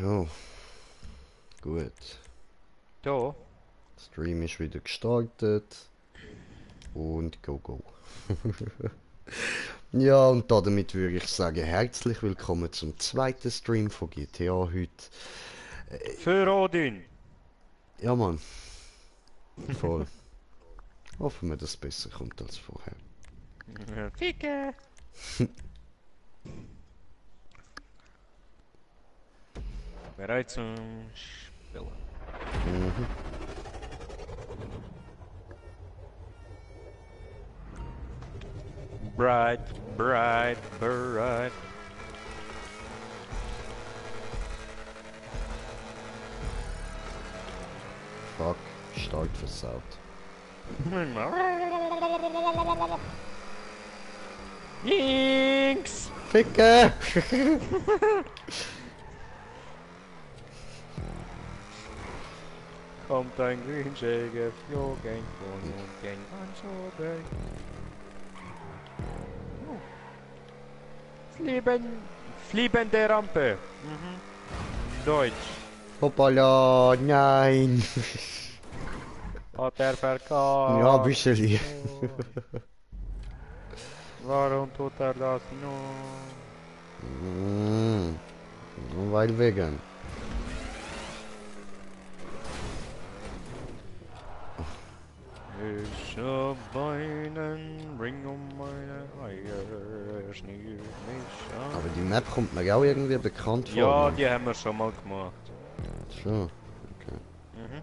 Ja, gut. Da? Stream ist wieder gestartet. Und go go. Ja, und damit würde ich sagen, herzlich willkommen zum zweiten Stream von GTA heute. Für Odin! Ja, Mann, voll. Hoffen wir, dass es besser kommt als vorher. Ficke! Bereit zum Spielen. Mhm. Bright, bright, bright. Fuck, Start versaut. Jinx! Ficke! Kommt ein Grünschäger, flogen von und ging ans Oben. Fliebende Rampe. Deutsch. Hoppala, nein! Hat er Ja, ein verkackt. bisschen. Oh. Warum tut er das nur? Weil vegan. Ich hab einen Ring um meine Eier, schniert mich an. Aber die Map kommt mir auch irgendwie bekannt vor, Ja, Mann. die haben wir schon mal gemacht. Schon. Okay. Mhm.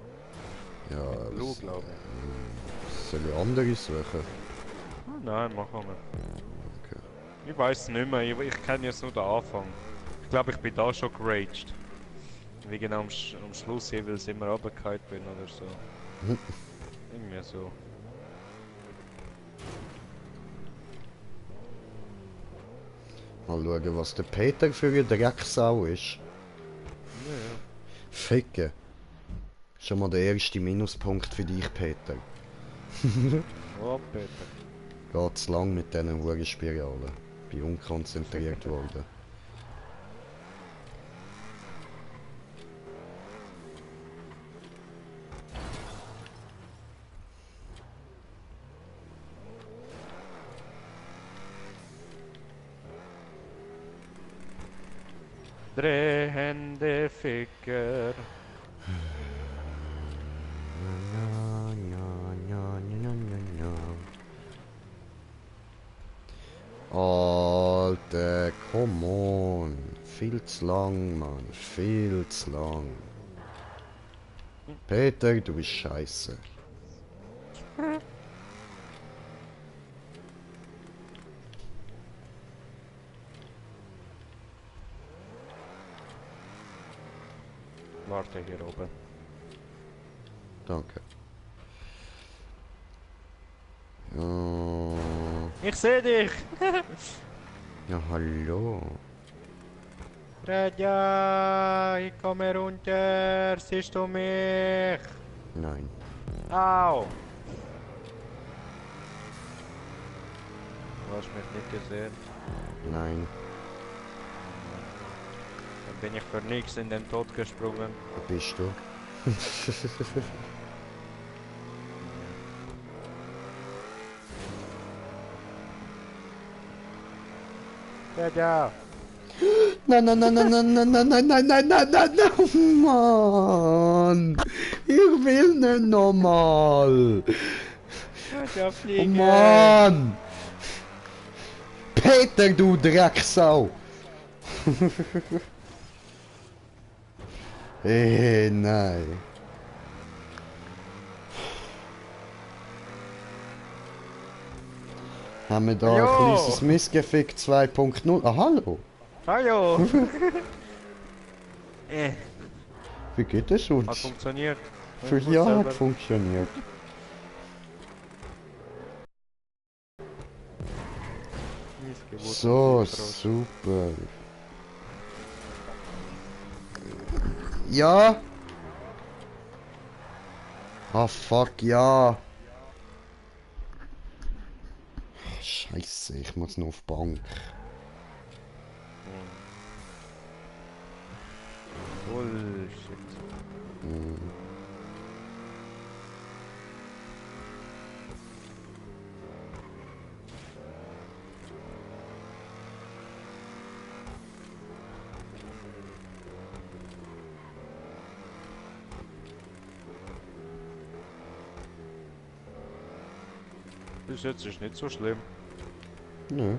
Ja, Mit Blue, glaube ich. soll ich andere suchen? Ah, nein, machen wir. Okay. Ich weiß es nicht mehr, ich kenne jetzt nur den Anfang. Ich glaube, ich bin da schon geraged. Wie genau am Schluss jeweils immer runtergefallen bin oder so. Irgendwie so. Mal schauen, was der Peter für eine Drecksau ist. Ja, ja. Ficke. Schon mal der erste Minuspunkt für dich, Peter. Oh, Peter. Geht's lang mit diesen Hurenspiralen. Bin unkonzentriert worden. Drehende Ficker. Alter, come on. Viel zu lang, Mann. Viel zu lang. Peter, du bist scheiße. Warte hier oben. Danke. Ja, Ich seh dich! ja hallo. Redja, ich komme runter, siehst du mich? Nein. Au! Du hast mich nicht gesehen. Nein. Dann bin ich für nichts in den Tod gesprungen. Wo bist du? Redja! Nein, nein, nein, nein, nein, nein, nein, nein, nein, nein, nein, nein, nein, Mann! Ich will nicht nochmal! Redja, Oh fliegen! Mann! Peter, du Drecksau! Nein. Haben wir da ein Hallo! kleines Missgefick 2.0? Ah, hallo! Hallo! Wie geht es Hat uns? funktioniert. Für Ich muss ja hat selber- funktioniert. Missgeburt So, und Missbrauch. super. Ja? Ah, fuck, ja. Scheiße, ich muss noch auf die Bank. Bullshit. Bis jetzt ist nicht so schlimm. Nö.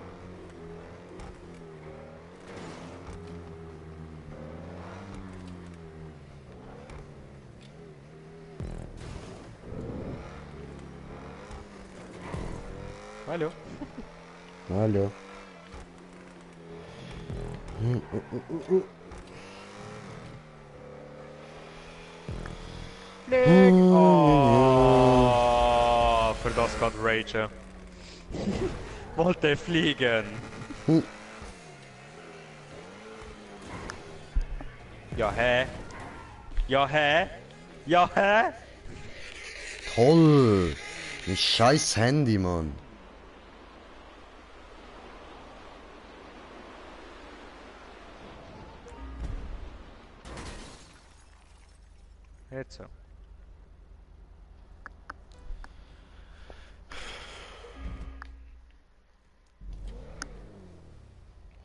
Hallo. Hallo. Leg! Oh, für das kann Rage. Wollte fliegen. Ja, hä? Ja, hä? Ja, hä? Toll. Ein scheiß Handy, Mann. Jetzt so.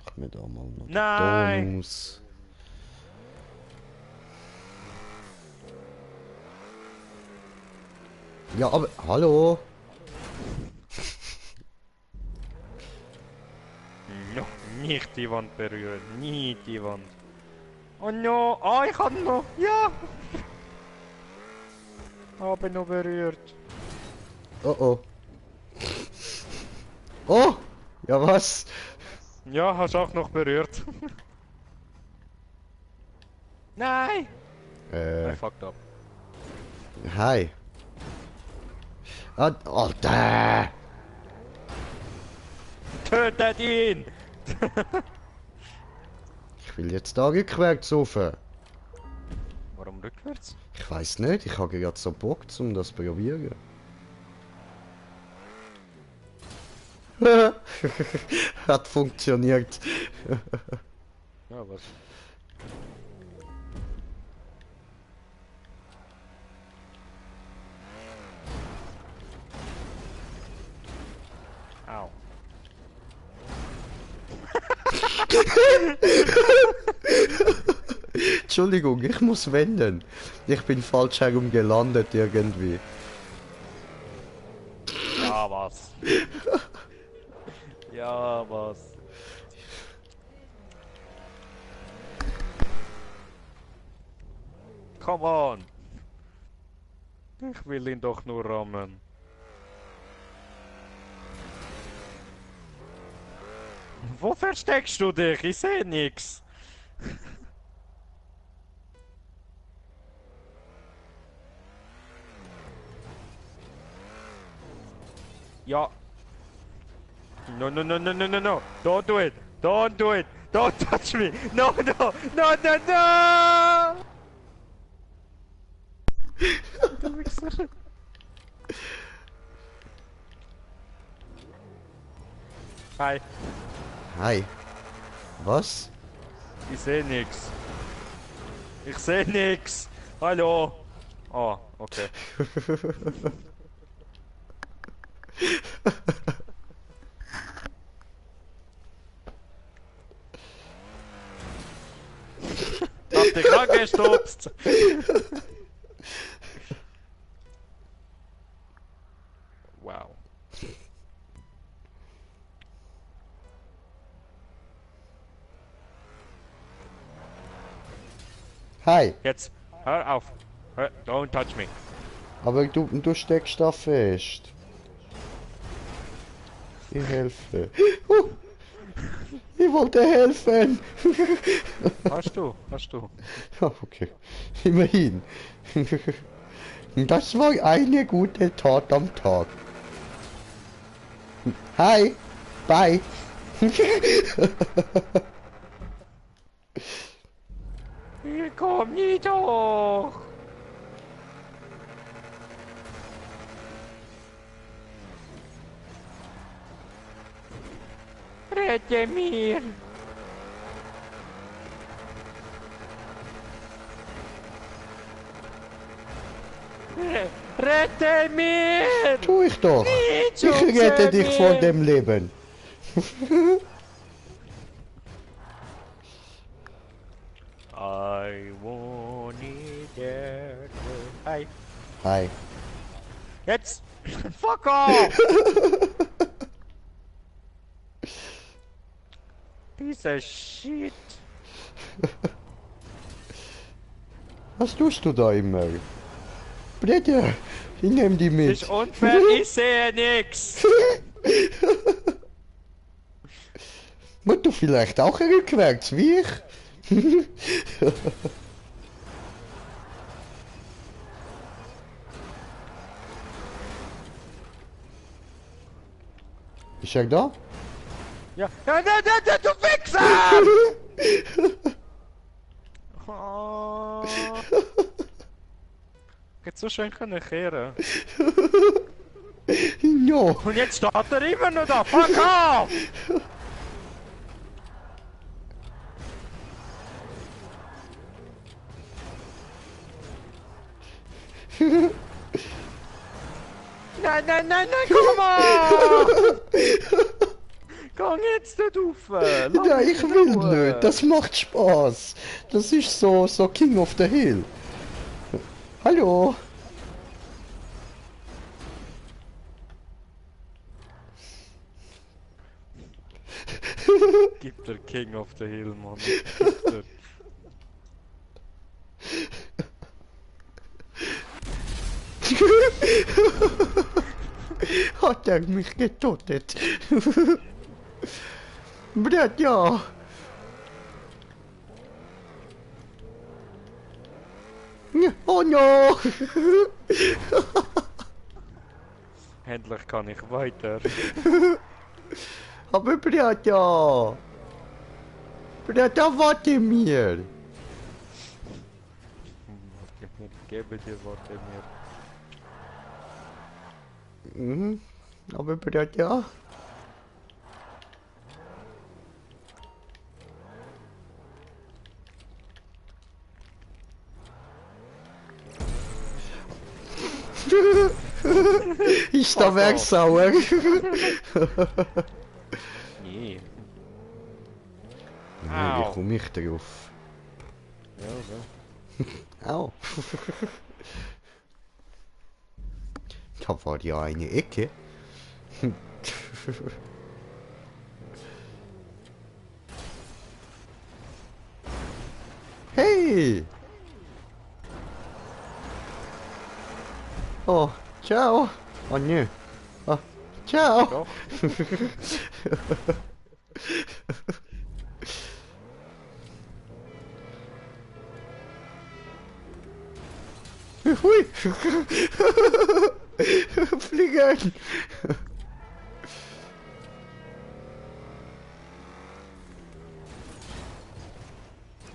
Mach mir da mal noch den Nein! Tonus. Ja, aber... Hallo? No, nicht die Wand berühren. Nie die Wand. Oh no! Ah, ich hab noch! Ja! Habe noch berührt. Oh oh. Oh! Ja, was? Ja, hast auch noch berührt. Nein! I fucked up. Hi. Ah, Alter! Tötet ihn! Ich will jetzt da rückwärts rauf. Warum rückwärts? Ich weiß nicht, ich habe gerade so Bock, um das zu probieren. Hat funktioniert. Ja, was? Au. Entschuldigung, ich muss wenden. Ich bin falsch herum gelandet irgendwie. Ja, was? Ja, was? Come on! Ich will ihn doch nur rammen. Wo versteckst du dich? Ich seh nix. Ja. No, no, no, no, no, no, no. Don't do it. Don't do it. Don't touch me. No, no, no, no, no. Du Wichser. Hi. Hi. Was? Ich seh nix. Ich seh nix. Hallo. Oh, okay. Hab dich angestupst. Wow. Hi. Jetzt, hör auf. Don't touch me. Aber du steckst da fest. Ich helfe. Ich wollte helfen. Hast du, hast du. Ja, okay. Immerhin. Das war eine gute Tat am Tag. Hi. Bye. Komm nicht hoch. Rette mir. Rette mich! Tu ich doch. Nicht Ich rette dich mir. vor dem Leben. I want it that way. Hi. Hi. Jetzt! Fuck off! Piece of shit! Was tust du da immer? Bitte, ich nehm die Das mit. ist unfair, ich sehe nix! Musst du vielleicht auch rückwärts, wie ich? Ist er da? Ja, du Wichser! Oh. Hätte so schön können kehren. Ja. Und jetzt steht er immer noch da. Fuck off! Nein, komm mal! Komm jetzt nicht rauf! Ja, ich will nicht. Das macht Spaß. Das ist so King of the Hill. Hallo. Gib der King of the Hill, Mann. Gib der. Hat er mich getötet? Brett, ja. Oh no! Endlich kann ich weiter. Aber Brett, ja. Brett, da warte mir. Ich gebe dir Worte mir. Mhm. Aber Brett, ja. Ist da weg sauer? Nee. Wie Au. komme ich drauf? Ja, so. Au. Da war ja eine Ecke. Hey! Oh, ciao! Oh ne. Oh, ciao! Doch. Hui! Fliegen!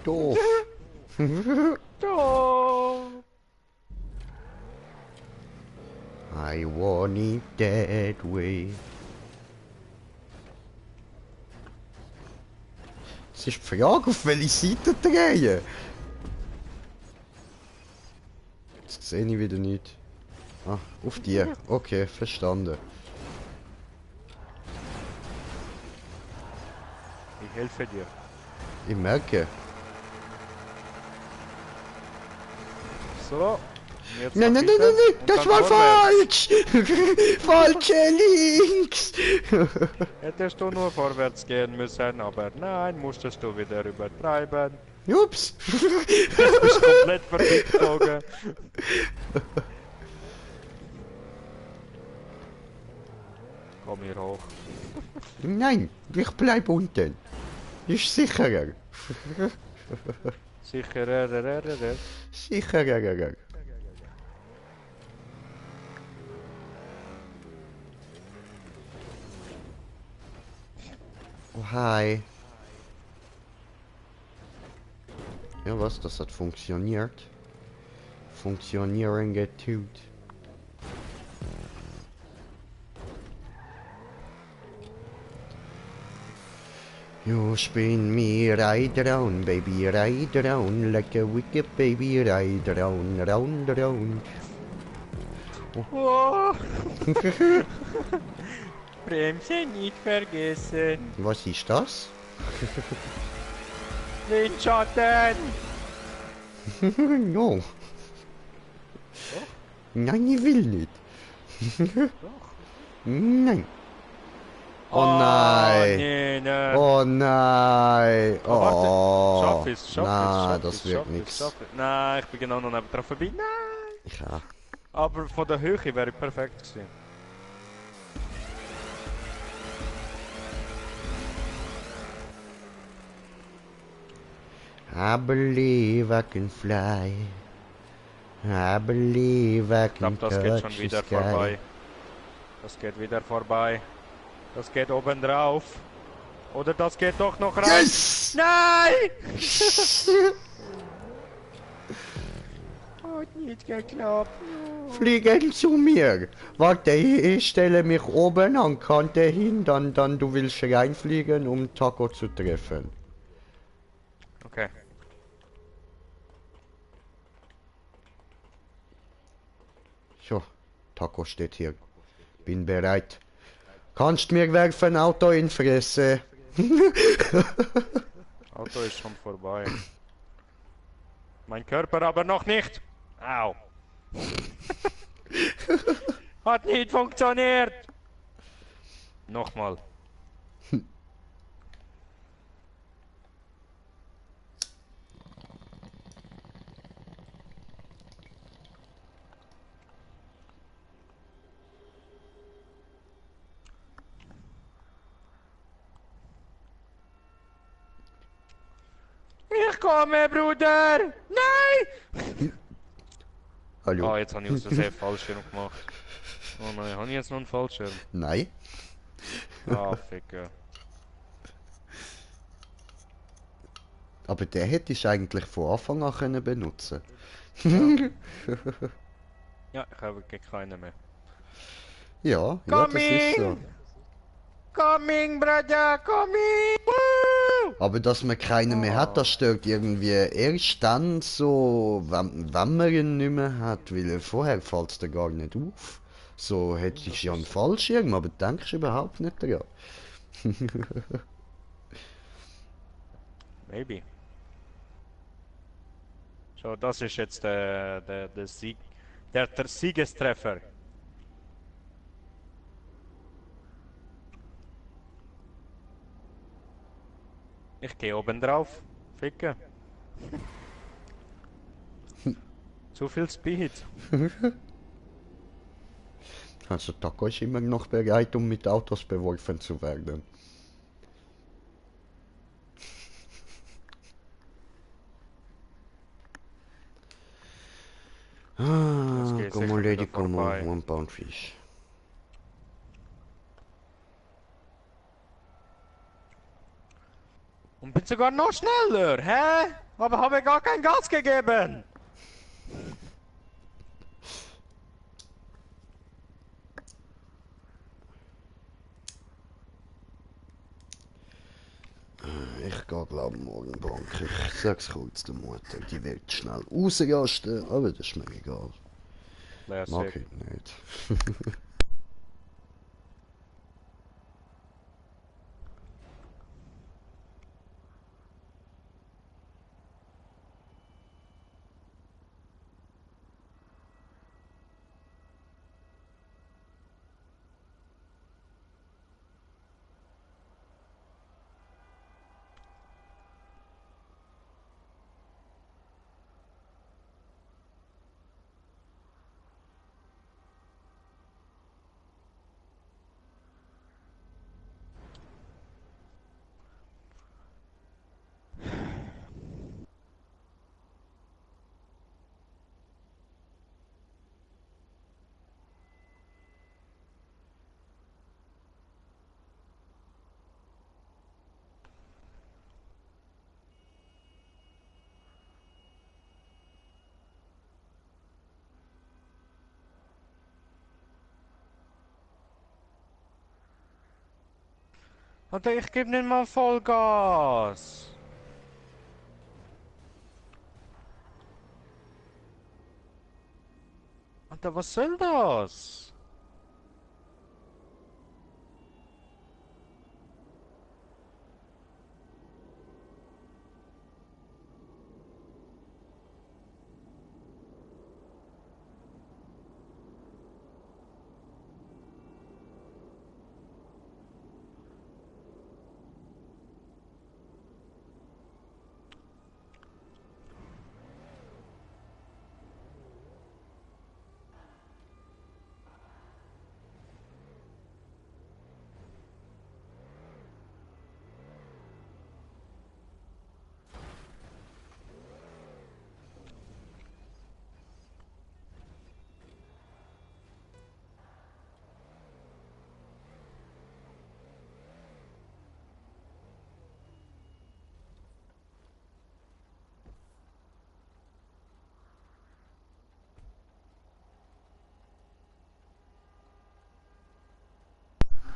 Doof! Doch. I want it that way. Es ist die Frage, auf welche Seite drehen. Jetzt sehe ich wieder nicht. Ah, auf die. Okay, verstanden. Ich helfe dir. Ich merke. So. Jetzt Nein, nach nein, nein, hinten nein, und das dann war vorwärts. falsch! Falsche links! Hättest du nur vorwärts gehen müssen, aber nein, musstest du wieder übertreiben. Ups! Du bist komplett vergezogen. Komm hier hoch. Nein, ich bleib unten. Ist sicherer. Sicher, Sicherer. Oh, hi. Ja, was? Das hat funktioniert. Funktionieren getut. You spin me right around, baby, right around, like a wicked baby, right around, round, round. Oh. Bremse nicht vergessen. Was ist das? Windschatten. No. Doch, Nein, ich will nicht. doch. Nein. Oh nein. Nee, ne. Oh nein. Oh, warte. Oh. Schaff es, schaff Nein, es, das wird nichts. Nein, ich bin genau noch neben dran vorbei. Nein. Ja. Aber von der Höhe wäre perfekt gewesen. I believe I can fly. I believe I Ich can glaube, das geht touch schon the wieder sky. vorbei. Das geht wieder vorbei. Das geht oben drauf. Oder das geht doch noch raus. Yes! Nein! Hat nicht geklappt. Fliegen zu mir. Warte, ich stelle mich oben an Kante hin, dann du willst reinfliegen, um Taco zu treffen. Okay. So, Taco steht hier. Bin bereit. Kannst mir werfen, Auto in Fresse. Auto ist schon vorbei. Mein Körper aber noch nicht. Au. Hat nicht funktioniert. Nochmal. Ich komme, Bruder! Nein! Hallo? Ah, jetzt habe ich aus Versehen Fallschirm gemacht. Oh nein, habe ich jetzt noch einen Fallschirm? Nein. Ah, Ficker. Aber der hätte ich eigentlich von Anfang an können benutzen. Ja, ich habe keinen mehr. Ja, das ist so. Coming! Coming, Bruder, coming! Woo! Aber dass man keinen mehr hat, das stört irgendwie erst dann so, wenn man ihn nicht mehr hat, weil vorher fällt es dir gar nicht auf. So hätte ich ja einen Fallschirm, aber denkst du überhaupt nicht daran. Maybe. So, das ist jetzt der Sieg. Der Siegestreffer. Ich gehe oben drauf. Ficken. Zu viel Speed. Also Taco ist immer noch bereit, um mit Autos beworfen zu werden. Ah, geht come sicher on lady, wieder come vorbei. on, 1 pound fish. Und bin sogar noch schneller, hä? Aber habe gar kein Gas gegeben. Ich gehe glaube morgen Bank. Ich sag's kurz der Mutter, die wird schnell rausrasten, aber das ist mir egal. Mag Classic. ich nicht. Alter, ich gebe nicht mal Vollgas. Alter, was soll das?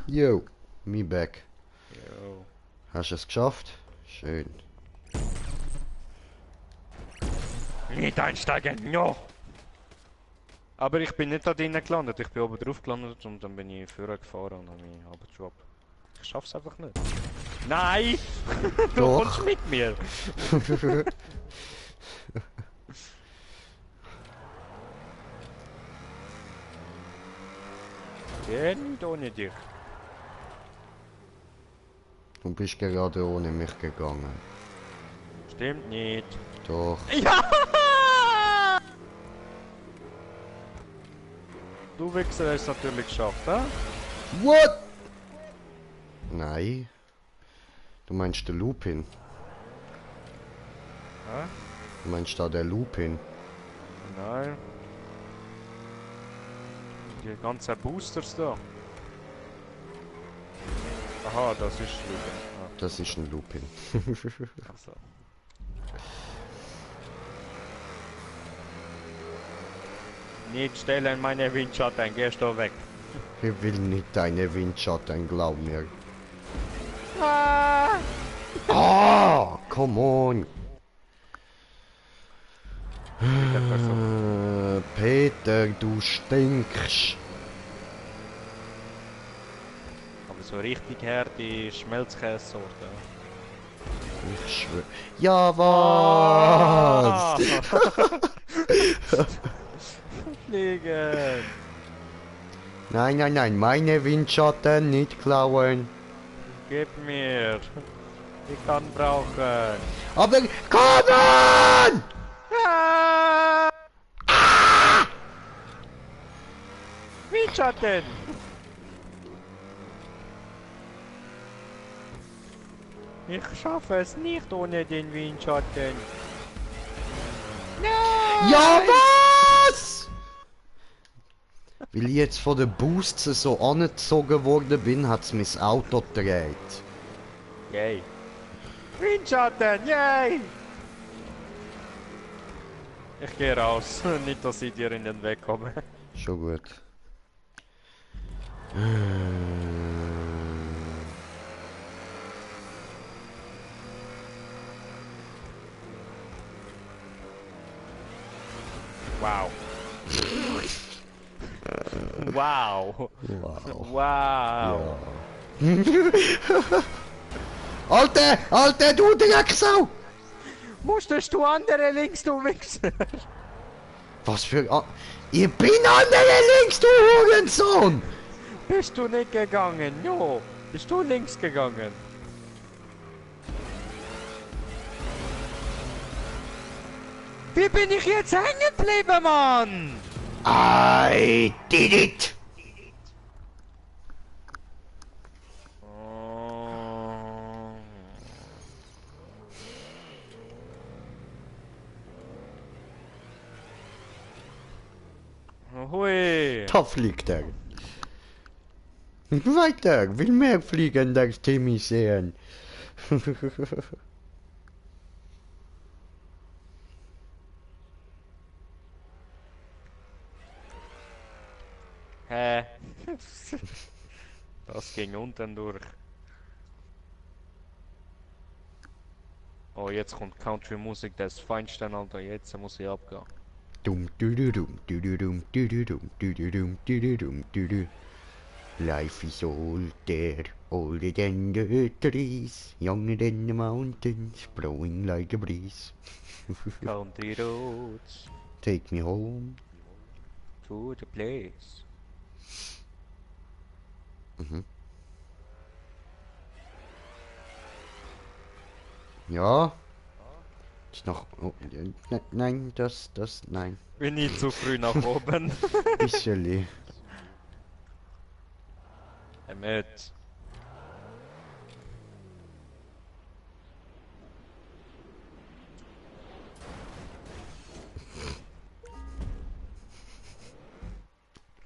Yo, me back. Jo. Hast du es geschafft? Schön. Nicht einsteigen, no! Aber ich bin nicht da drinnen gelandet, ich bin oben drauf gelandet und dann bin ich vorher gefahren und habe mich abgeschwappt. Ich schaff's einfach nicht. Nein! Du Doch. kommst mit mir! Geh nicht ohne dich. Du bist gerade ohne mich gegangen. Stimmt nicht. Doch. Ja! Du Wichser hast es natürlich geschafft, hä? What? Nein. Du meinst den Lupin. Hä? Du meinst da den Lupin. Nein. Die ganzen Boosters da. Aha, das ist Lügen. Das ist ein Lupin. Ah, also. Nicht stellen meine Windschatten, gehst du weg. Ich will nicht deine Windschatten, glaub mir. Ah! Ah, come on. Peter, du stinkst. Aber so richtig harte Schmelzkäsesorte. Ich schwör. Ja, was? Fliegen! Nein, nein, nein, meine Windschatten nicht klauen. Gib mir! Ich kann brauchen! Aber kommen! Ah! Windschatten! Ich schaffe es nicht ohne den Windschatten. Nein! Ja, was? Weil ich jetzt von den Boosts so angezogen worden bin, hat's mein Auto gedreht. Yay! Windschatten! Yay! Ich gehe raus, nicht dass ich dir in den Weg komme. Schon gut. Wow. Wow. Wow. Wow. Ja. Alte, du Drecksau! Musstest du andere links, du Wichser? Was für... Ich bin andere links, du Hurensohn! Bist du nicht gegangen? Jo. Bist du links gegangen? Wie bin ich jetzt hängen geblieben, Mann? I did it! Hui. Da fliegt er. Weiter, will mehr fliegen, der Timmy sehen. Hä? Das ging unten durch. Oh, jetzt kommt Country-Musik des Feinsten, Alter. Jetzt muss ich abgehen. Dum du du dum du du dum du du dum du du dum du du dum du du. Life is older than the trees, younger than the mountains, blowing like a breeze. Country roads Take me home. to the place. Ja. Ist noch. Oh, nein, nein. Bin ich zu früh nach oben. Bisschen. Mit.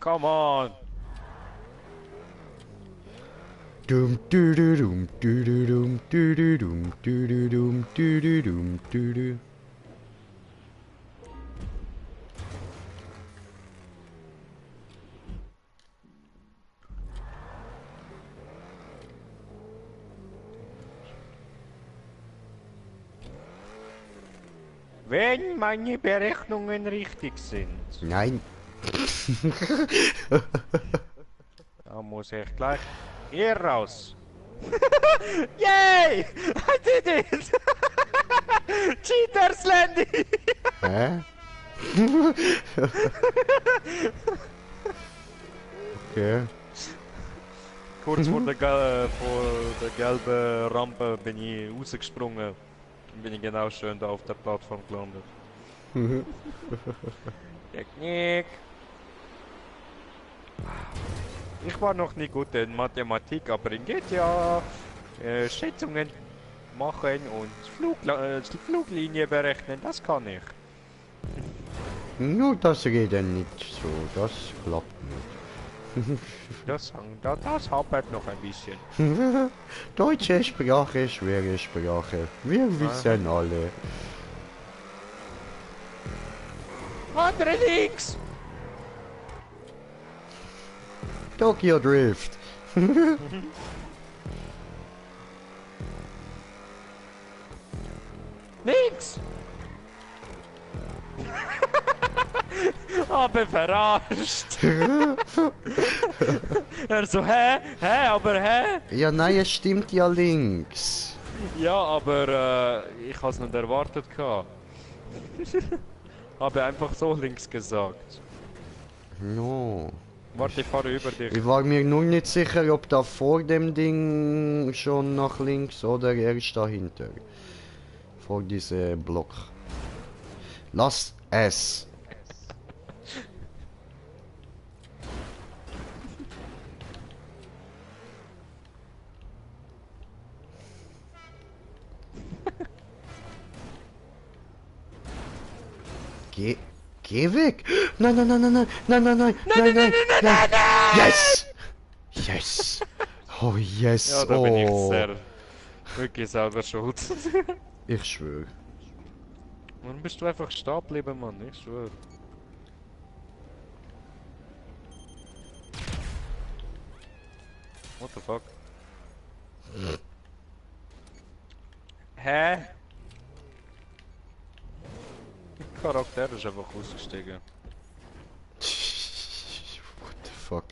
Come on. Dum du du dum du du dum du du dum du du dum du du dum du du. Wenn meine Berechnungen richtig sind, Nein. dann muss ich gleich hier raus. Yay! I did it! Cheaters Landing! Hä? Okay. Kurz vor der, gelben Rampe bin ich rausgesprungen. Dann bin ich genau schön da auf der Plattform gelandet. Technik! Ich war noch nie gut in Mathematik, aber in GTA Schätzungen machen und Fluglinie berechnen, das kann ich. Nur das reden nicht so, das klappt nicht. Das hapert noch ein bisschen. Deutsche Sprache, schwere Sprache. Wir wissen alle. Andere links! Tokyo Drift. Links! Aber verarscht! Er so, hä? Hä? Aber hä? Ja, nein, es stimmt ja links. Ja, aber ich hab's nicht erwartet gehabt. Habe einfach so links gesagt. No. Warte, ich fahre über dich. Ich war mir nur nicht sicher, ob da vor dem Ding schon nach links oder erst dahinter. Vor diesem Block. Lass es. Geh weg! Nein, nein, nein, nein, nein, nein, nein, nein, nein, nein, nein, nein! Yes! Yes! Oh yes! Ja, da bin ich Oh! sehr wirklich selber schuld. Ich schwöre. Warum bist du einfach stehen geblieben, Mann? Ich schwöre. What the fuck? Hä? Der Charakter ist einfach ausgestiegen. What the fuck?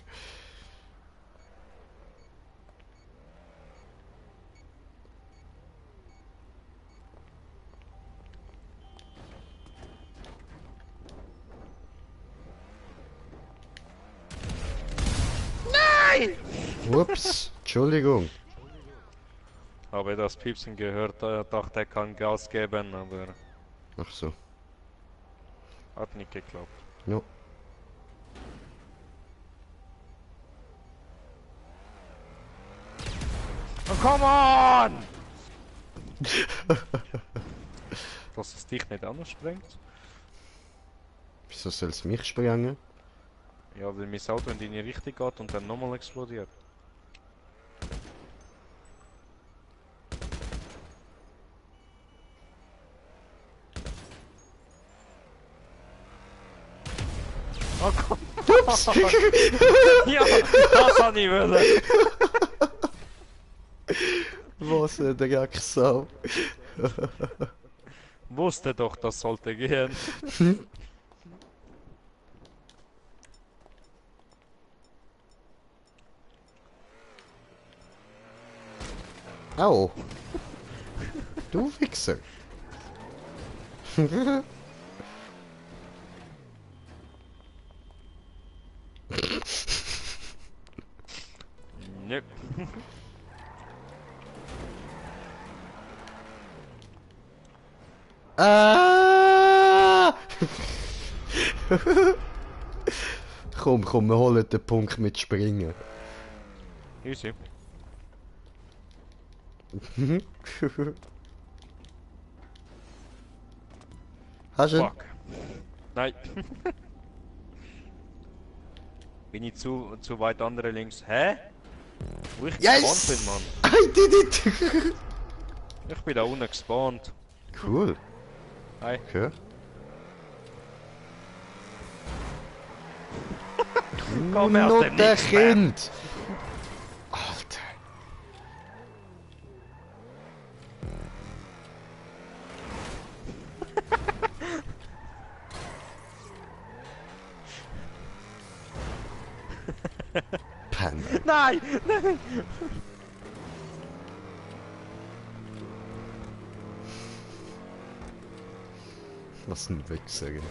Nein! Ups, Entschuldigung. Habe das Piepsen gehört, dachte er kann Gas geben, aber Ach so. hat nicht geklappt. No. Oh, come on! Dass es dich nicht anspringt? Wieso soll es mich sprengen? Ja, weil mein Auto in deine Richtung geht und dann nochmal explodiert. Oh komm! Ups! Ja, das habe ich wollen! Was ein Drecksau. Wusste doch, das sollte gehen. Au! Du Wichser! Nö. Ah! Komm, komm, wir holen den Punkt mit Springen. Easy. Hast du ihn? Fuck. Nein. Bin ich zu weit andere links. Hä? Wo ich gespawnt bin, Yes! Mann. I did it! Ich bin da unten gespawnt. Cool. Hi. Okay. Du Komm aus dem Nutte Nichts, Mann. Kind! Alter. Penner. Nein! Nein! Was ein Wichser. Ey.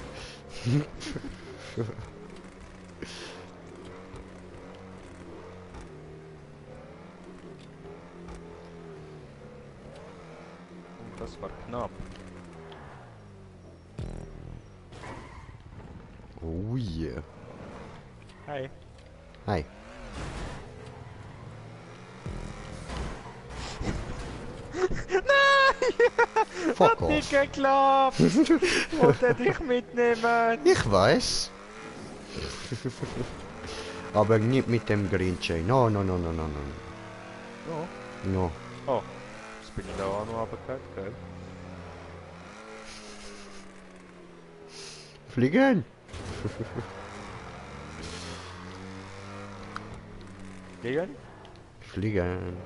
Das war knapp. Oh yeah. Hi. Hi. Fuck Hat nicht off. geklappt! Wollte dich mitnehmen! Ich weiß. Aber nicht mit dem Green Chain. No, no, no, no, no, no. Ja. No. Oh, jetzt bin ich da auch noch runtergefallen, gell? Fliegen! Liegen? Fliegen.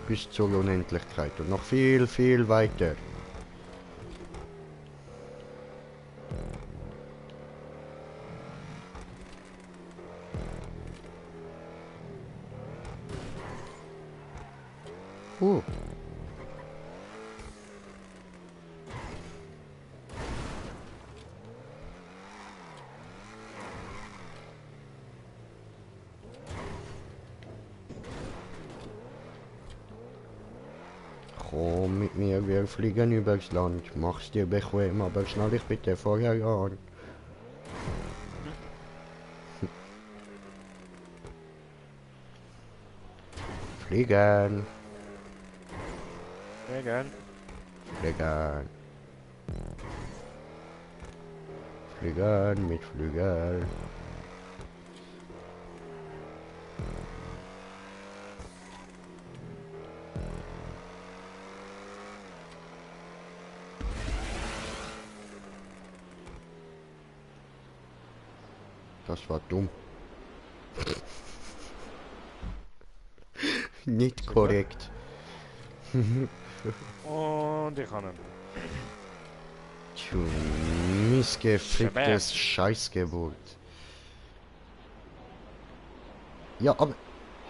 Bis zur Unendlichkeit und noch viel, viel weiter. Uh. Komm mit mir, wir fliegen übers Land. Mach's dir bequem, aber schnall dich bitte vorher an. Fliegen, Liegen. fliegen. Fliegen mit Flügel. Das war dumm. Nicht korrekt. Und ich habe ihn. Du missgeficktes Scheißgeburt. Ja, aber...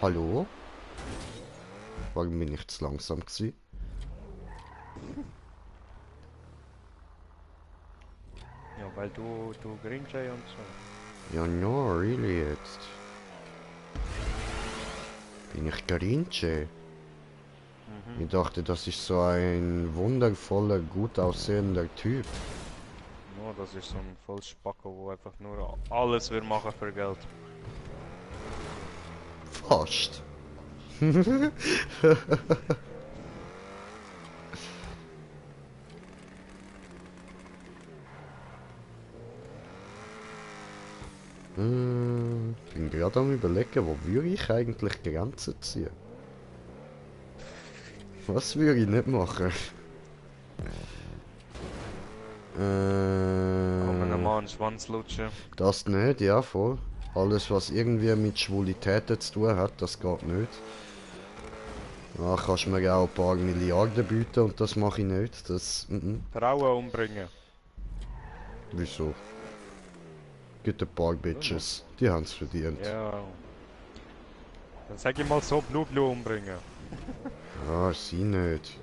Hallo? Warum bin ich zu langsam gewesen? Ja, weil du Green Jay und so. Ja, no, really jetzt. Bin ich Grinche? Ich dachte, das ist so ein wundervoller, gut aussehender Typ. No, das ist so ein Vollspacko, wo einfach nur alles will machen für Geld. Fast. Bin gerade am überlegen, wo würde ich eigentlich Grenzen ziehen? Was würde ich nicht machen? Kann man normal einen Schwanz lutschen. Das nicht, ja voll. Alles was irgendwie mit Schwulitäten zu tun hat, das geht nicht. Ja, kannst mir auch ein paar Milliarden bieten und das mache ich nicht. Das. Frauen umbringen. Wieso? Gibt ein paar Bitches. Die haben es verdient. Ja. Dann sag ich mal so, Blue umbringen. Ja, sie nicht.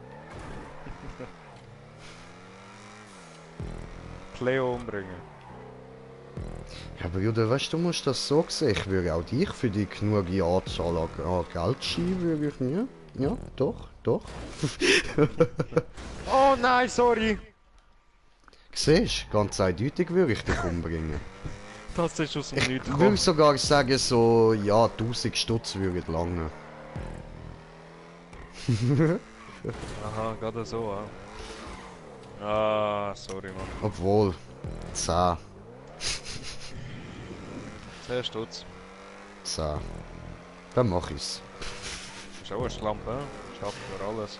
Cleo umbringen. Ja, aber Jude, weißt du, musst das so sehen. Ich würde auch dich für die genug Anzahl an Geld schieben, würde ich mir. Ja, doch, doch. Oh nein, sorry! Siehst du, ganz eindeutig würde ich dich umbringen. Das ist aus dem Nichts Ich gekommen. würde sogar sagen, so, ja, 1000 Stutz würde lange. Aha, gerade so, ah. Ah, sorry, Mann. Obwohl, 10, 10 Stutz. 10. Dann mach ich's. Ist auch eine Schlampe, hä? Schafft für alles.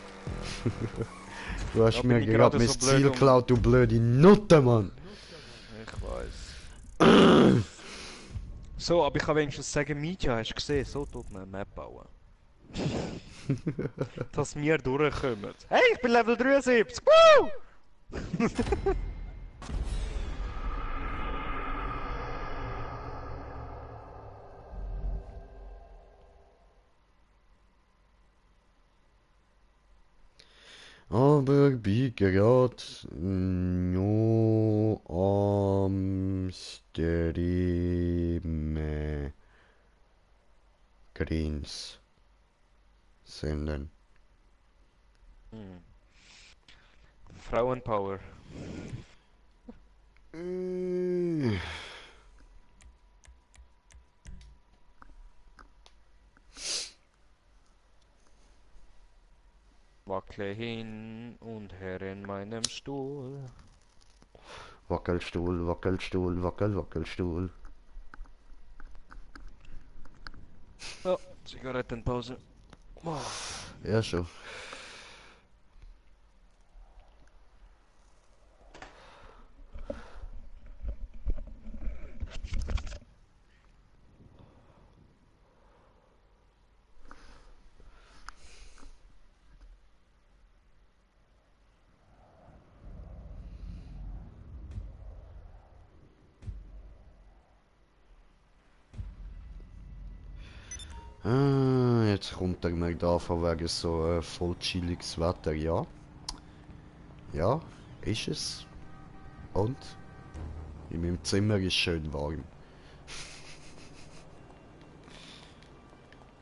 Du hast Da mir bin ich gerade gerade mein so blöd Ziel geklaut, du blöde Nutte, Mann. Ich weiß. So, aber ich kann wenigstens sagen, Media, hast du gesehen, so tut man eine Map bauen. Dass wir durchkommen. Hey, ich bin Level 73! Woo! Aber bin gerade nur am Streamen. Greens senden. Hm. Frauenpower. Äh, Wackle hin und her in meinem Stuhl. Wackelstuhl, Wackelstuhl, Wackelstuhl. Ja, Zigarettenpause. Oh. Ja, schon. Ah, jetzt kommt er mir da von wegen so voll chilliges Wetter, ja. Ja, ist es. Und? In meinem Zimmer ist schön warm.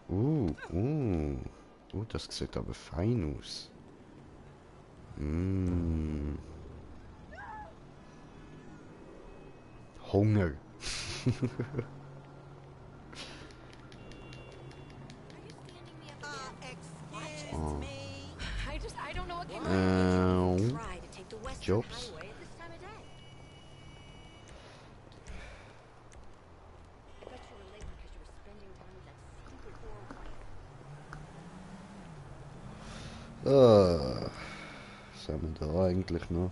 Uh, uh. Das sieht aber fein aus. Mm. Hunger. Excuse Oh. me. I don't know what came over me. Try to take the Western Jobs. Highway at this time of day. I bet you were late because you were spending time with that stupid 401. Was haben wir da eigentlich noch?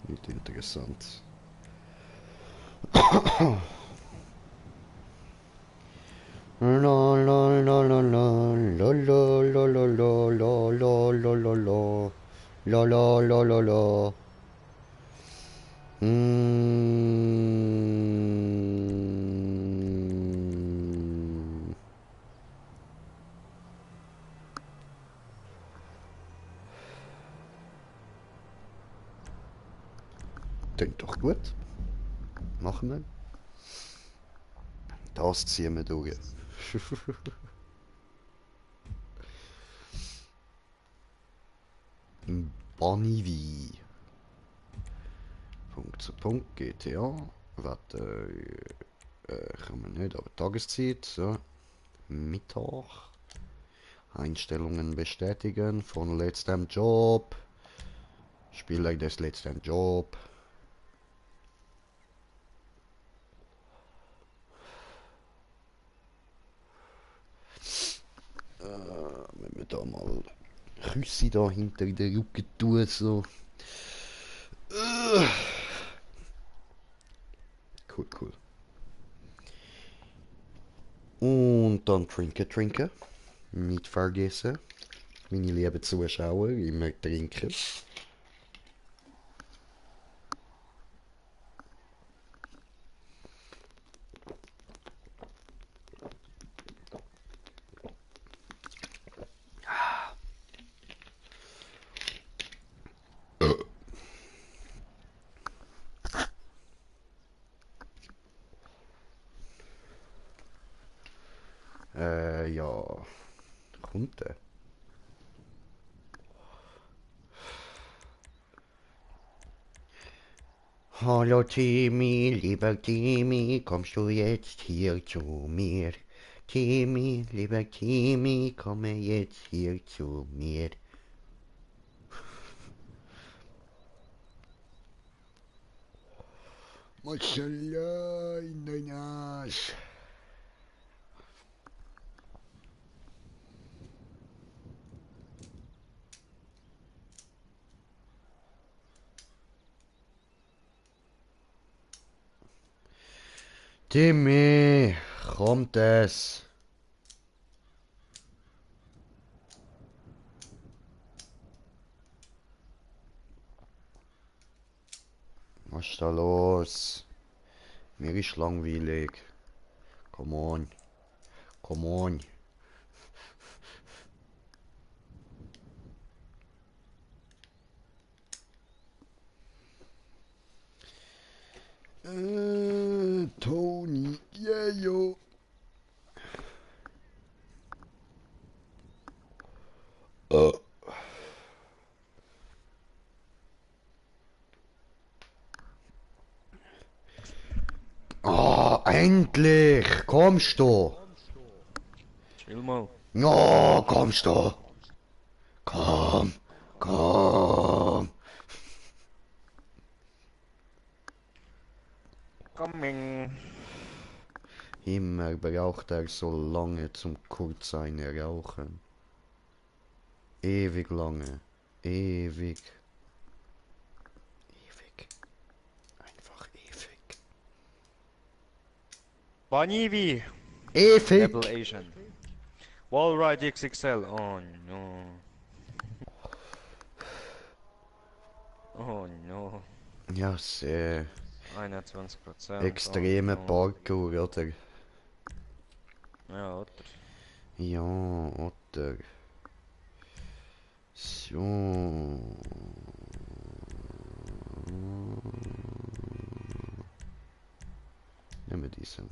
Nicht interessant. La la la la la la la la la la la la la la la la la la la. Klingt doch gut. Machen wir. Das ziehen wir durch. Bonivi. Punkt zu Punkt, GTA. Warte, kann man nicht, aber Tageszeit. So. Mittag. Einstellungen bestätigen von letztem Job. Spieler des letzten Job. Wenn wir da mal Küsse da hinter den Rücken tun, so. Cool, cool. Und dann trinken. Nicht vergessen. Meine lieben Zuschauer, immer trinken. ja. Kommt der? Hallo Timmy, lieber Timmy, kommst du jetzt hier zu mir? Timmy, lieber Timmy, komme jetzt hier zu mir. Mashallah, in dein Arsch. Timmy, kommt es? Was ist da los? Mir ist langweilig. Come on. Come on. Tony, yeah, yo. Oh, endlich! Kommst du? Chill mal. No, kommst du? Komm, komm. Coming. Immer braucht er so lange zum kurz eine rauchen. Ewig lange. Ewig. Ewig. Einfach ewig. Banivi. Ewig! Rebel Asian. Wallride XXL. Oh no. Oh no. Ja, sehr 21%. extreme Oh, no. Parkour, oder? Ja, oder? Ja, oder? So. Nehmen wir diesen.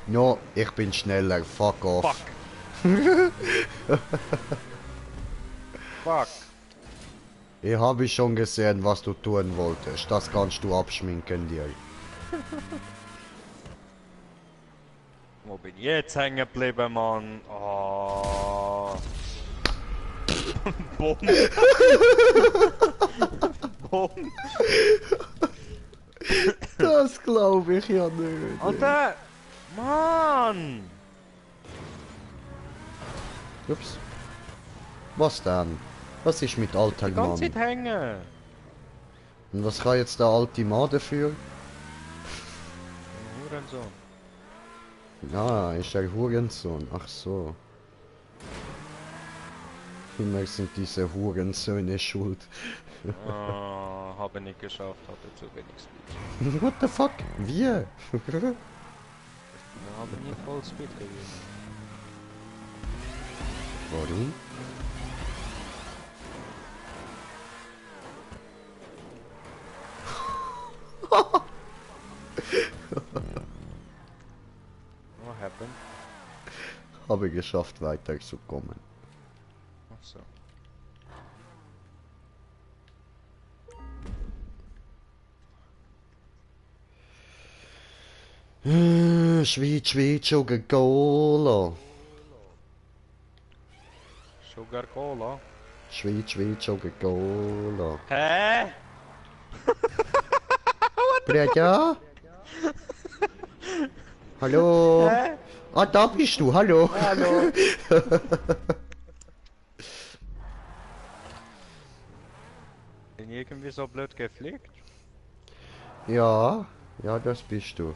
No, ich bin schneller. Fuck off. Fuck. Fuck. Ich habe schon gesehen, was du tun wolltest. Das kannst du abschminken dir. Wo bin ich jetzt hängen geblieben, Mann? Oh. Bumm. Bumm. Das glaube ich ja nicht. Alter! Mann! Ups. Was denn? Was ist mit alter Die ganze Mann? Zeit hängen! Und was kann jetzt der alte Mann dafür? Hurensohn. Ja, ist der Hurensohn. Ach so. Immer sind diese Hurensöhne schuld. Oh, habe nicht geschafft, hatte zu wenig Speed. What the fuck? Wir? Wir haben nie voll Speed gegeben. Warum? What happened? Habe geschafft weiterzukommen. Ach so. Schweiz, Schweiz, Coca-Cola. Sugar Cola? Schweiz, Schweiz, Coca-Cola. Hä? Bretja? Hallo? Hä? Ah, da bist du, hallo. Hallo? Bin ich irgendwie so blöd geflickt? Ja, ja, das bist du.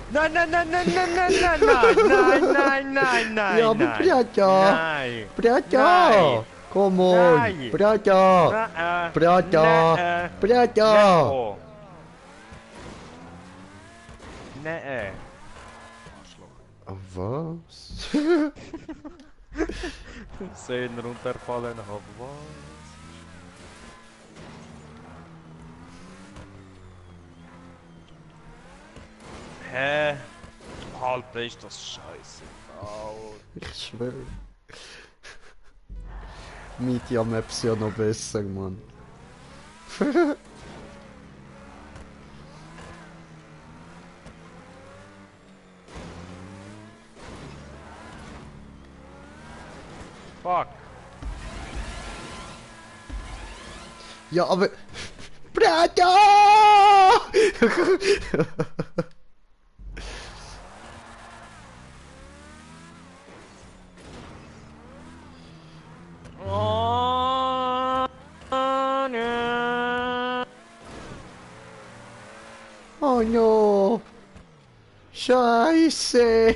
Nein, nein, nein, nein, nein, nein, nein, nein, nein, nein, nein, nein, Ja, aber nein. Bretja. Nein. Bretja. Komm on! Nein. Brata! Brata! Brata! Oh. Nee. Was? Sehen runterfallen, aber was? Hä? Alter, ist das scheiße. Ich schwöre. Media Maps ja noch besser, Mann. Fuck. Ja, aber... Brata! Oh, no. Oh no! Scheiße!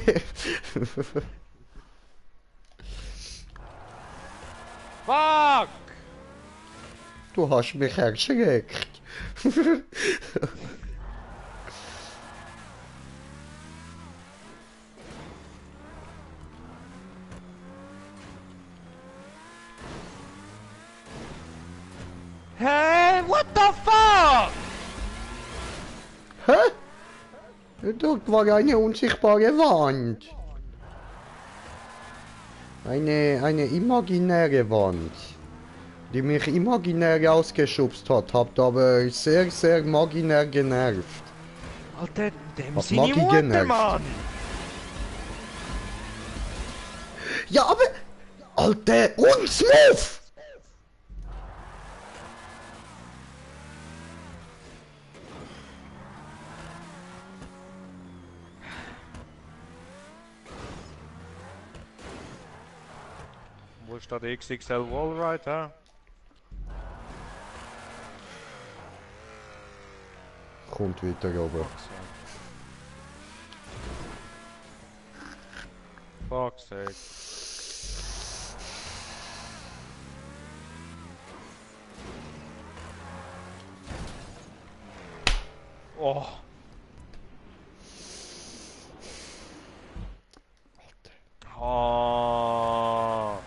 Fuck! Du hast mich erschreckt. Hey, what the fuck? Hä? Dort war eine unsichtbare Wand. Eine imaginäre Wand, die mich imaginär ausgeschubst hat, hat aber sehr, sehr imaginär genervt. Alter, dem Hat seine Maggi Mutter, genervt. Mann! Ja, aber... Alter, uns Move! Wo ist da der XXL Wallride, hä? Kommt weiter runter. Fuck's sake. Oh. Oh.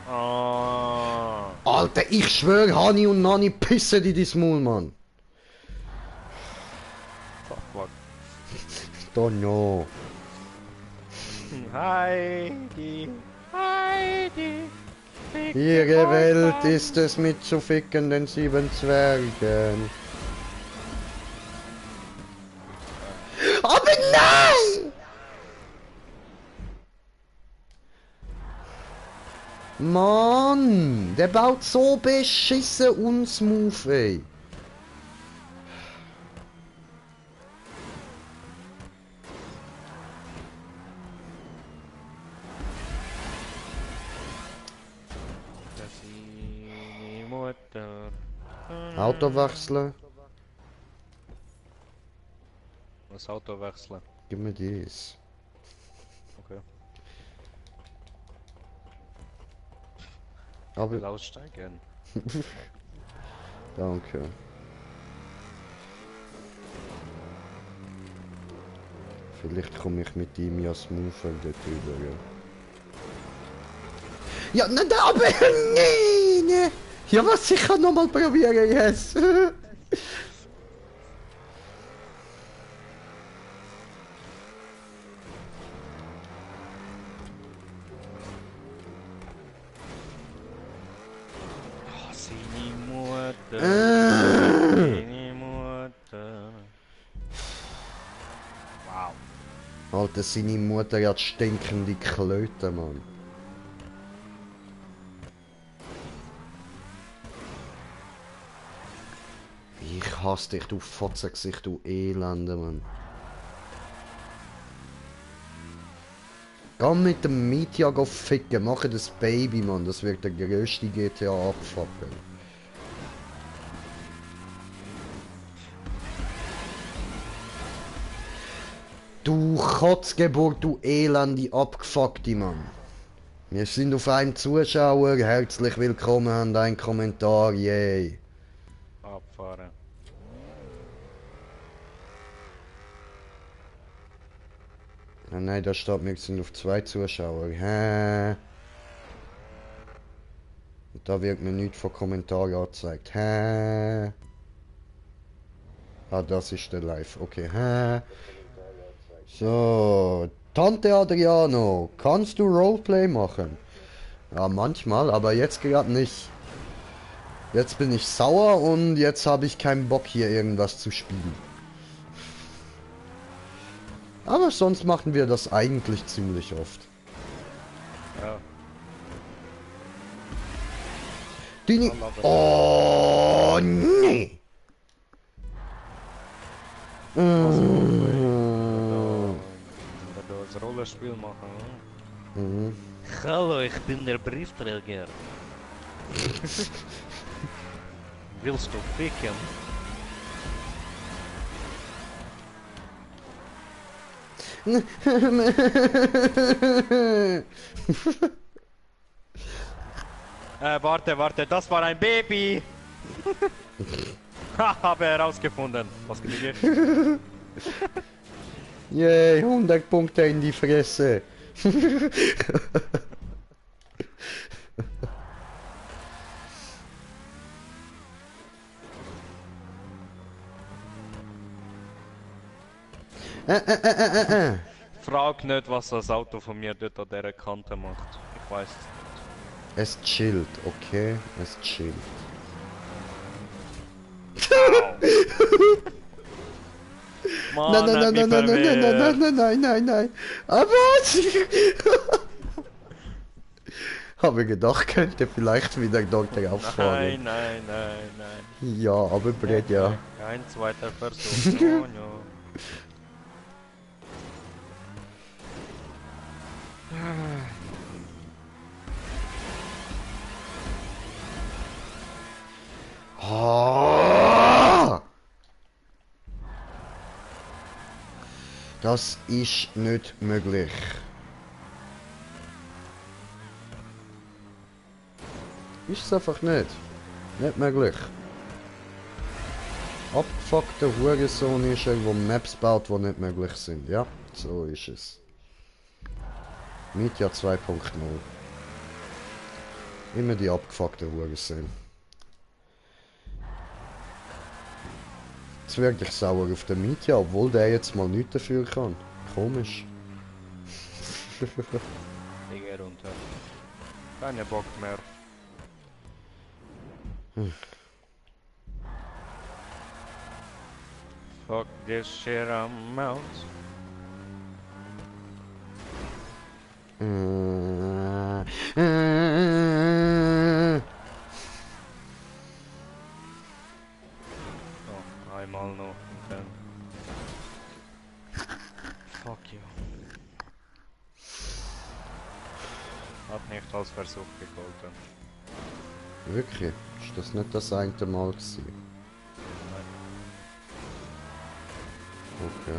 Oh. Alter, ich schwöre, Hani und Nani pissen in dein Maul, Mann. Fuck. Don't know. Heidi. Heidi. fick Ihre dich Welt einfach. ist es mit zu fickenden 7 Zwergen. Aber nein! Mann, der baut so beschissen unsmooth, ey. Das ist die Mutter. Auto wechseln. Das Auto wechseln. Gib mir dies. Okay. Ich will Aber aussteigen. danke. Vielleicht komme ich mit ihm ja smoother dort drüber. Ja, nein, aber nein! Ja, was ich kann nochmal probieren jetzt. Oh, seine Mutter. Äh. Seine Mutter. Wow. Alter, seine Mutter hat stinkende Klöte, Mann. Ich hasse dich, du Fotzengesicht, du Elende, Mann. Geh mit dem Mietja ficken, mach das Baby, Mann. Das wird der grösste GTA abfucken. Du Kotzgeburt, du elende Abgefuckte, Mann. Wir sind auf einem Zuschauer, herzlich willkommen an deinen Kommentar, yay. Abfahren. Ah, nein, da steht, wir sind auf 2 Zuschauer. Hä? Und da wird mir nichts von Kommentaren angezeigt. Hä? Ah, das ist der Live. Okay, hä? So, Tante Adriano, kannst du Roleplay machen? Ja, manchmal, aber jetzt gerade nicht. Jetzt bin ich sauer und jetzt habe ich keinen Bock hier irgendwas zu spielen. Aber sonst machen wir das eigentlich ziemlich oft. Ja. Die oh, nee! Wenn wir das Rollenspiel machen, Mhm. Hallo, ich bin der Briefträger. Willst du ficken? Warte, das war ein Baby! Ha, habe herausgefunden. Was krieg ich? Yay, 100 Punkte in die Fresse. Frag nicht, was das Auto von mir dort an dieser Kante macht. Ich weiß es Es chillt, okay? Es chillt. nicht. Mann, Nein, nein, nein, nein, nein, nein, nein, nein, nein, nein, nein. Aber habe gedacht, könnte vielleicht wieder dort rauffahren. Nein. Ja, aber Brett, ja. Kein zweiter Versuch. No, no. Ah! Das ist nicht möglich. Ist es einfach nicht. Nicht möglich. Abgefuckter Hurensohn ist er, der Maps baut, die nicht möglich sind. Ja, so ist es. Media 2.0. Immer die abgefuckten Hurensohn. Jetzt werde ich sauer auf den Media, obwohl der jetzt mal nichts dafür kann. Komisch. Ich geh runter. Keine Bock mehr. Fuck this shit, I'm out. Oh, einmal noch und dann. Fuck you. Hat nicht als Versuch gegolten. Wirklich? Ist das nicht das eine Mal gewesen? Okay.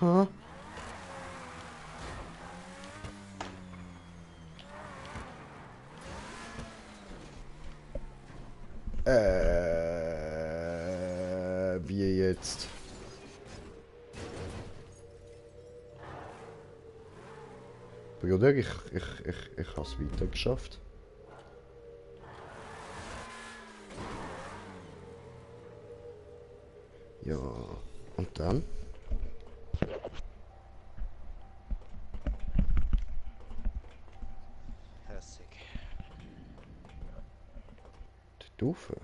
Ha? Wie jetzt? Bruder, ich hab's weiter geschafft. Ja, und dann? Hässig. Die Doofe.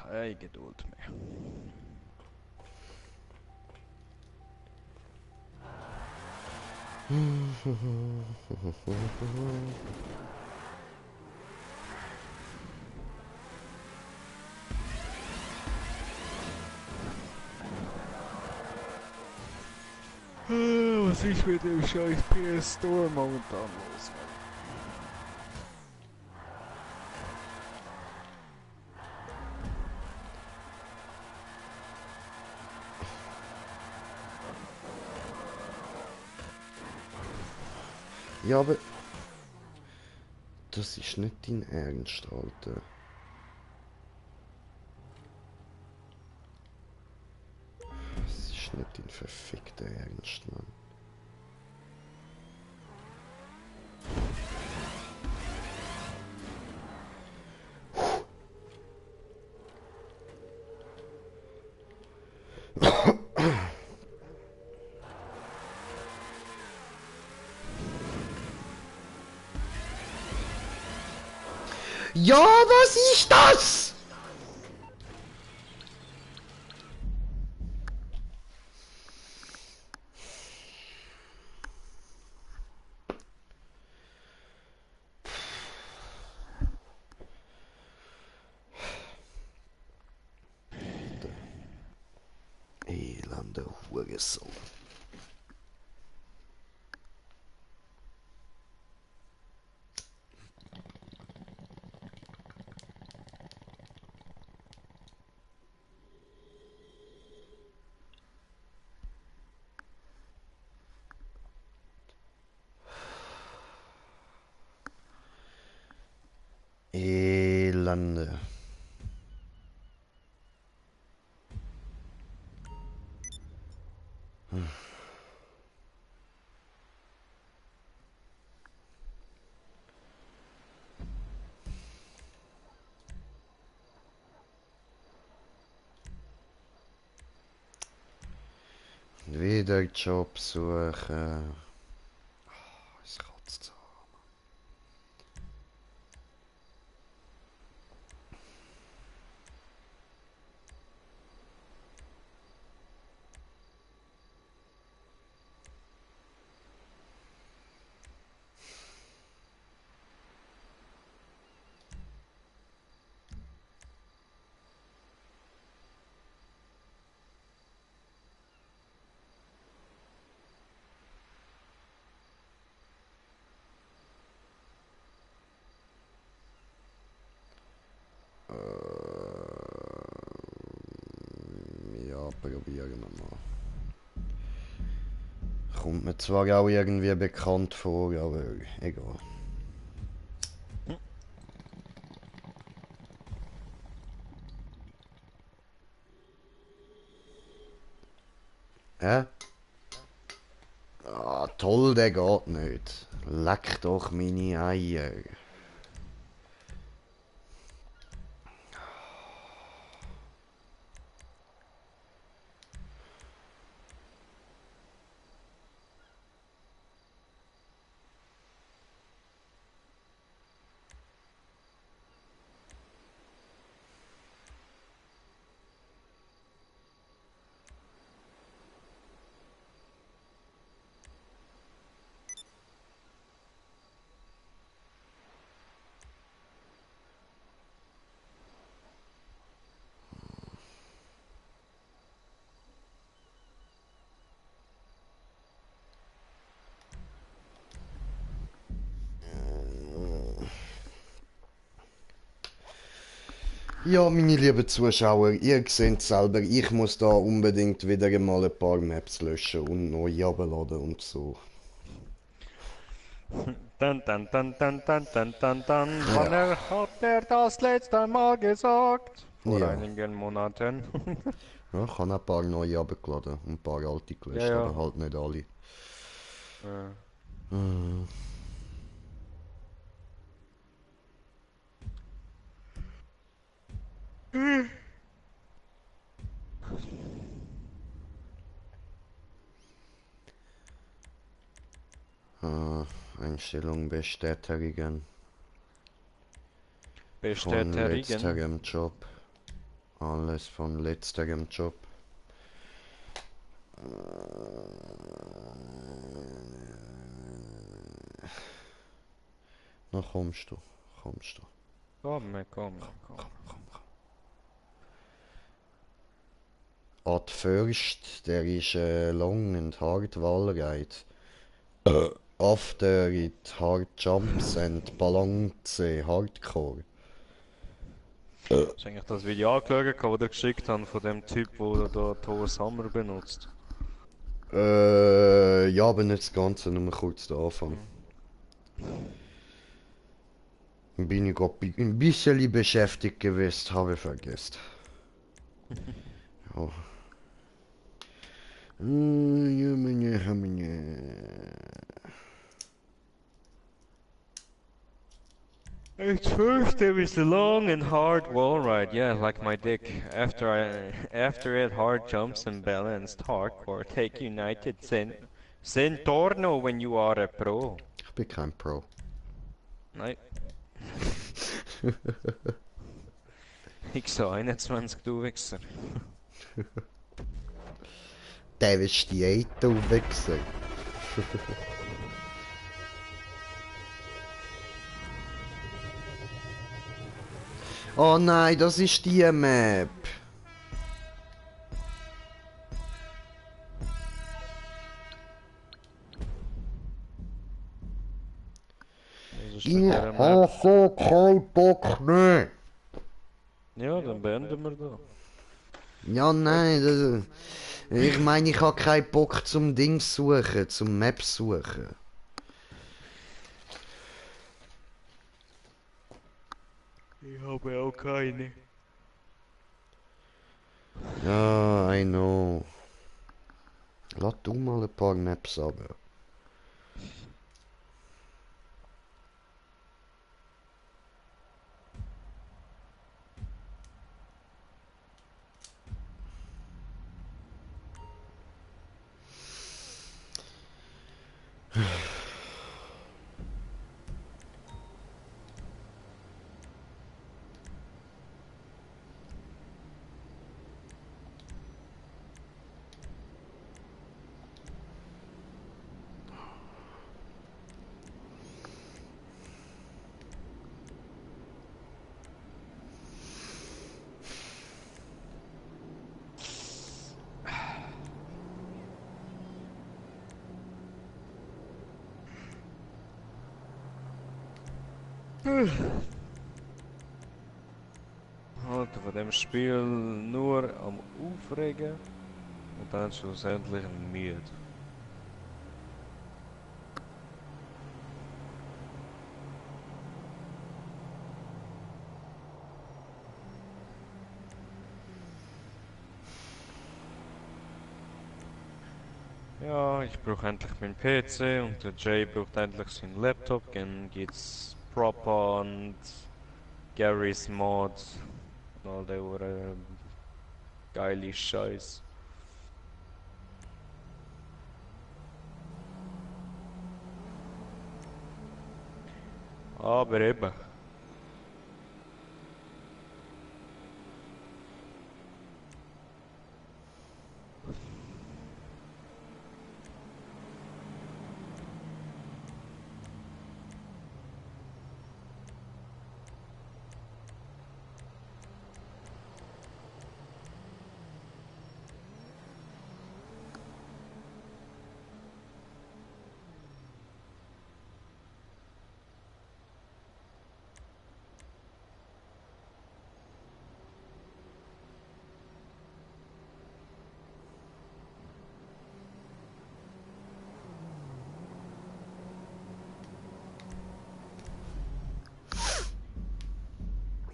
Keine Geduld mehr. Was ist mit dem scheiß PS Store momentan los? Ja, aber... Das ist nicht dein Ernst, Alter. Das ist nicht dein verfickter Ernst, Mann. Ja, was ist das? Elende Hurensohn. Elende. Wieder Job suchen. Oh, es kotzt so. Ja, probieren wir mal. Kommt mir zwar auch irgendwie bekannt vor, aber egal. Hä? Ah, toll, der geht nicht. Leck doch meine Eier. Ja, meine lieben Zuschauer, ihr seht selber, ich muss da unbedingt wieder einmal ein paar Maps löschen und neu abladen und so. Dann, dann, dann, dann, dann, dann, dann, dann. Wann hat er das letzte Mal gesagt? Vor Ja. einigen Monaten. Ja, ich habe ein paar neue abgeladen und ein paar alte gelöscht, Ja, ja. aber halt nicht alle. Ja. Einstellung bestätigen. Von Bestätigen. letzterem Job. Alles von letzterem Job. Na kommst du, kommst du. Komm, komm. At first, there is a long and hard wall ride. After it hard jumps and balance hardcore. Hast du eigentlich das Video angeschaut, das ihr geschickt habt von dem Typ, der da Thor Summer benutzt? Ja, aber nicht das Ganze, nur kurz den Anfang. Bin ich grad ein bisschen beschäftigt gewesen, habe ich vergessen. Ja. At first there was a long and hard wall ride, yeah, like my dick. After it, hard jumps and balanced hardcore. Take United Centorno when you are a pro. Ich bin kein Pro. Nein, ich so 21, du Wichser. Der ist die Eite Wichser. Oh nein, das ist die Map. Was ist Ich mit dieser Map? habe keinen Bock mehr. Ja, dann beenden wir da. Ja, nein, ich meine, ich habe keinen Bock zum Dings suchen, zum Map suchen. Ich habe auch keine. Ja, I know. Lass du mal ein paar Maps ab. Alter, von dem Spiel nur am Aufregen und dann schlussendlich müde. Ja, ich brauche endlich meinen PC und der Jay braucht endlich seinen Laptop. Dann geht's Proper und Garry's Mods und all der geile Scheiß. Aber eben.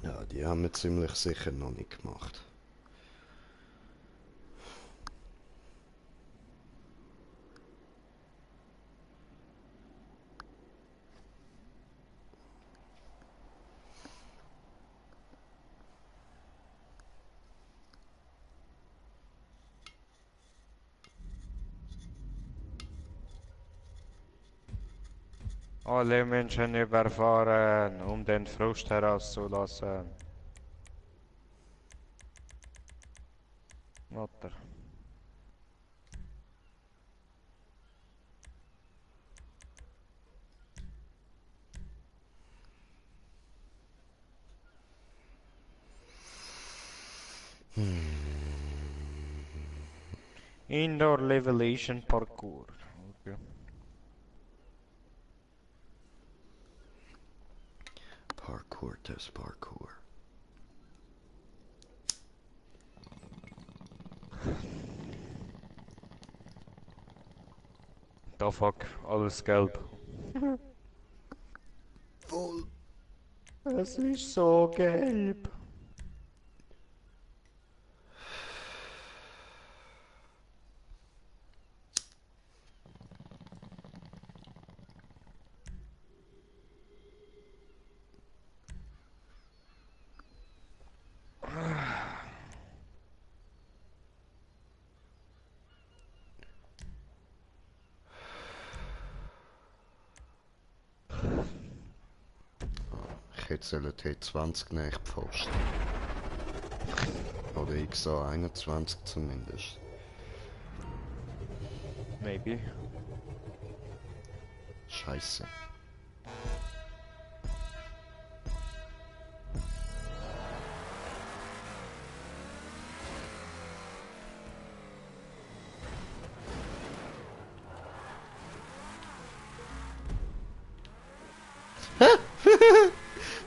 Ja, die haben wir ziemlich sicher noch nicht gemacht. Alle Menschen überfahren, um den Frust herauszulassen. Mutter. Indoor Levelation Parkour. Okay. Parkour, test Parkour. Da fuck, alles gelb. voll. Es ist so gelb. Ich hätte sollen T20 nehmen, Pfosten. Oder XA21 zumindest. Maybe. Scheiße.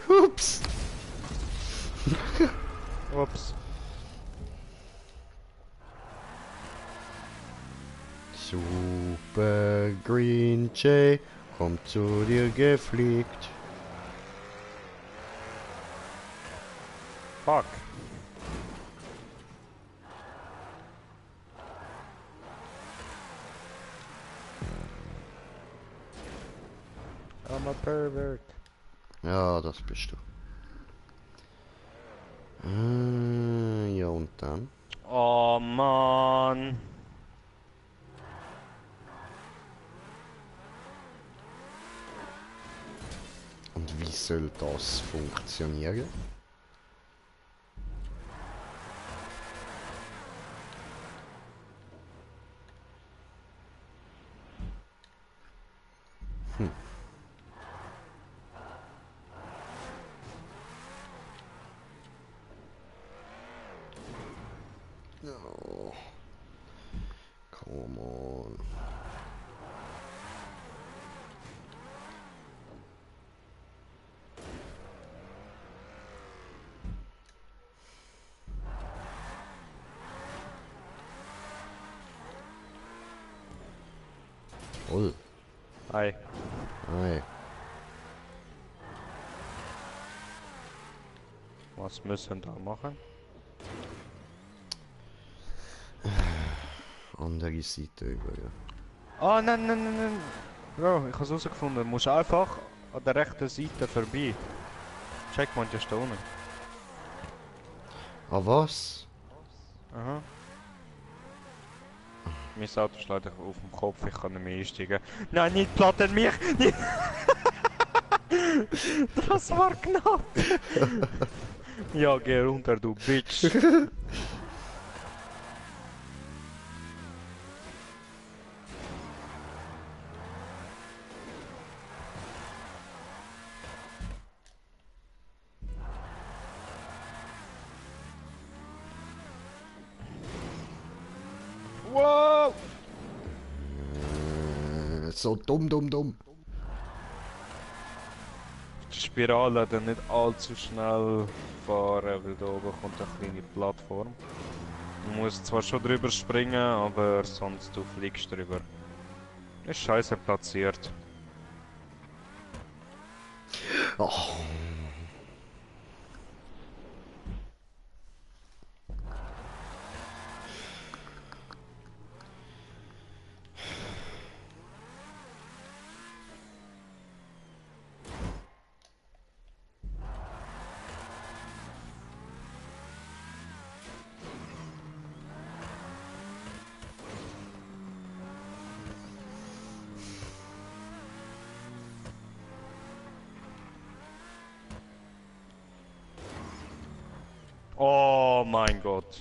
Ups. Ups. Super Green Jay kommt zu dir gefliegt. Fuck. I'm a pervert. Ja, das bist du. Ja, und dann? Oh Mann. Und wie soll das funktionieren? Oh. Come on. Voll. Hi. Ei. Was müssen wir da machen? Andere Seite über, ja. Ah, nein, nein, nein, nein. Bro, ich habe es herausgefunden. Du musst einfach an der rechten Seite vorbei. Checkpoint ist da unten. Ah, was? Aha. Mein Auto schlägt auf dem Kopf, ich kann nicht mehr einsteigen. Nein, nicht platten mich! Nicht. Das war knapp! Ja, geh runter, du Bitch! Wow! So dumm. Die Spirale dann nicht allzu schnell fahren, weil da oben kommt eine kleine Plattform. Du musst zwar schon drüber springen, aber sonst du fliegst drüber. Ist scheiße platziert. Oh. Oh mein Gott.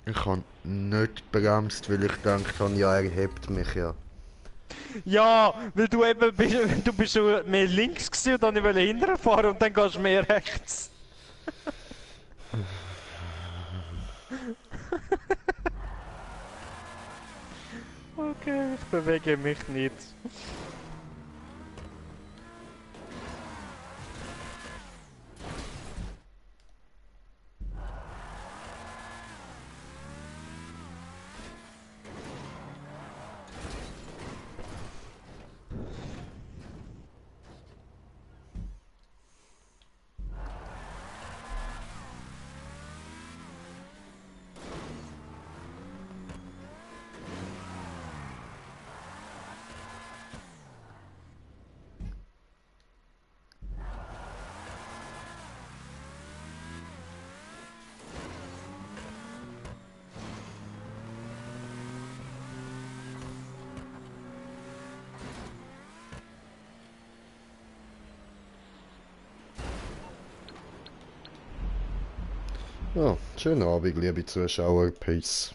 Ich habe nicht bremst, weil ich gedacht habe, ja, er hebt mich ja. Ja, weil du eben bist, du bist schon mehr links gewesen und dann wollte ich hinterher fahren und dann gehst du mehr rechts. Okay, ich bewege mich nicht. Ja, schönen Abend, liebe Zuschauer. Peace.